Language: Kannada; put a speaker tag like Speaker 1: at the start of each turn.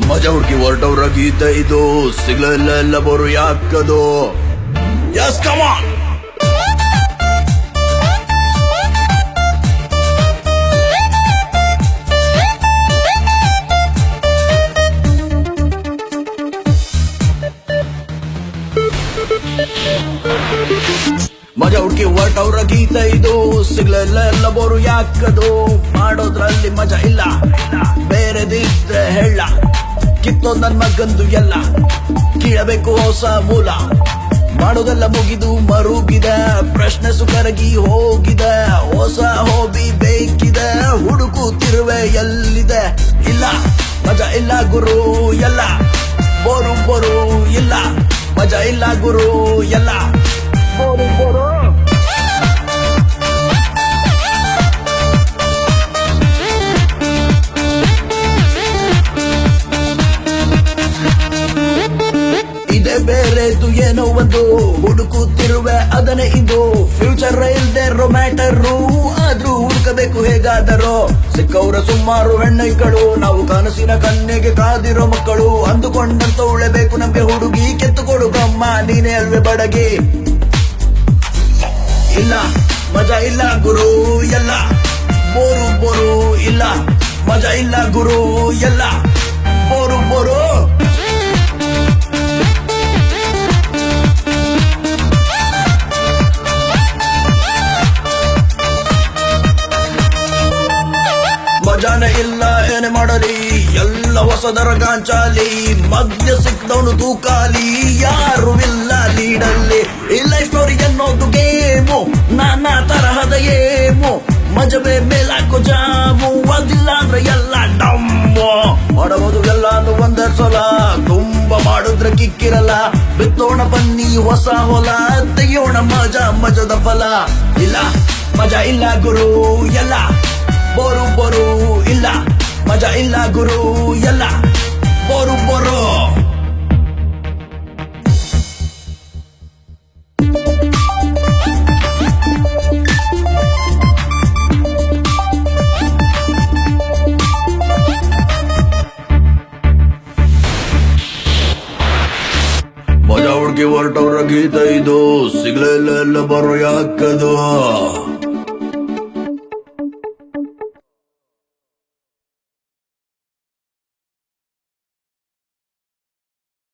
Speaker 1: ಮಜಾ ಹುಡುಕಿ ಹೊರಟವ್ರ ಗೀತೆ ಇದು ಸಿಗ್ಲೆಲ್ಲ ಬರು ಯಾಕದು ಯಸ್ ಕಮಾನ್ ಮಜಾ ಹುಡುಕಿ ಹೊರಟವ್ರ ಗೀತೆ ಇದು ಸಿಗ್ಲೆಲ್ಲ ಬೋರು ಯಾಕದು ಮಾಡೋದ್ರಲ್ಲಿ ಮಜಾ ಇಲ್ಲ ಬೇರೆದಿದ್ರೆ ಹೇಳ ಕಿತ್ತೋ ನನ್ ಮಗಂದು ಎಲ್ಲ ಕೀಳಬೇಕು ಹೊಸ ಮೂಲ ಮಾಡೋದೆಲ್ಲ ಮುಗಿದು ಮರುಗಿದೆ ಪ್ರಶ್ನೆ ಸುಕರಗಿ ಹೋಗಿದೆ ಹೊಸ ಹೋಬಿ ಬೇಕಿದೆ ಹುಡುಕುತ್ತಿರುವೆ ಎಲ್ಲಿದೆ ಇಲ್ಲ ಮಜಾ ಇಲ್ಲ ಗುರು ಎಲ್ಲ ಬೋರು ಬೋರು ಇಲ್ಲ ಮಜಾ ಇಲ್ಲ ಗುರು ಎಲ್ಲ ಬೋರು ಬೋರು ಇದೇ ಬೇರೆದು ಏನೋ ಒಂದು ಹುಡುಕುತ್ತಿರುವೆ ಅದನ್ನೇ ಇದು ಫ್ಯೂಚರ್ ಇಲ್ದೆ ಮ್ಯಾಟರು ಆದ್ರೂ ಹುಡುಕಬೇಕು ಹೇಗಾದರೋ ಸಿಕ್ಕವ್ರ ಸುಮಾರು ಹೆಣ್ಣೈಗಳು ನಾವು ಕನಸಿನ ಕನ್ನೆಗೆ ಕಾದಿರೋ ಮಕ್ಕಳು ಅಂದುಕೊಂಡಂತ ಉಳಬೇಕು ನಮ್ಗೆ ಹುಡುಗಿ ಕೆತ್ತುಕೊಡು ಬ್ರಹ್ಮ ನೀನೇ ಅಲ್ವೇ ಬಡಗಿ ಇಲ್ಲ ಮಜಾ ಇಲ್ಲ ಗುರು ಎಲ್ಲ ಬೋರು ಬೋರು ಇಲ್ಲ ಮಜಾ ಇಲ್ಲ ಗುರು ಎಲ್ಲ ಬೋರು ಬೋರು ಮಜಾನೆ ಇಲ್ಲ ಏನೇ ಮಾಡಲಿ ಎಲ್ಲ ಹೊಸದರ ಗಾಂಚಾಲಿ ಮಧ್ಯ ಸಿಕ್ದವನು ತೂಕಾಲಿ ಯಾರು ಇಲ್ಲ ಲೀಡಲ್ಲಿ ಇಲ್ಲ ಸ್ಟೋರಿ ಅನ್ನೋದು ಗೇಮು ನಾನಾ ತರಹದ ಏಮು ಮಜವೇ ಮೇಲಾಕೋ ಜಾಮು ಅದಿಲ್ಲ ಅಂದ್ರೆ ಎಲ್ಲ ಡಮ್ಮು ಮಾಡಬಹುದು ಎಲ್ಲ ಒಂದೇ ಸಲ ತುಂಬಾ ಮಾಡಿದ್ರೆ ಕಿಕ್ಕಿರಲ್ಲ ಬಿತ್ತೋಣ ಬನ್ನಿ ಹೊಸ ಹೊಲ ತೆಗಿಯೋಣ ಮಜದ ಫಲ ಇಲ್ಲ ಮಜಾ ಇಲ್ಲ ಗುರು ಎಲ್ಲ ಬೋರು ಬೋರು ಇಲ್ಲ ಮಜಾ ಇಲ್ಲ ಗುರು ಎಲ್ಲ ಬೋರು ಬೋರು ಮಜಾ ಹುಡುಗಿ ಹೊರಟವ್ರ ಗೀತ ಇದು ಸಿಗ್ಲೆಲ್ಲ ಬರೋ ಯಾಕದು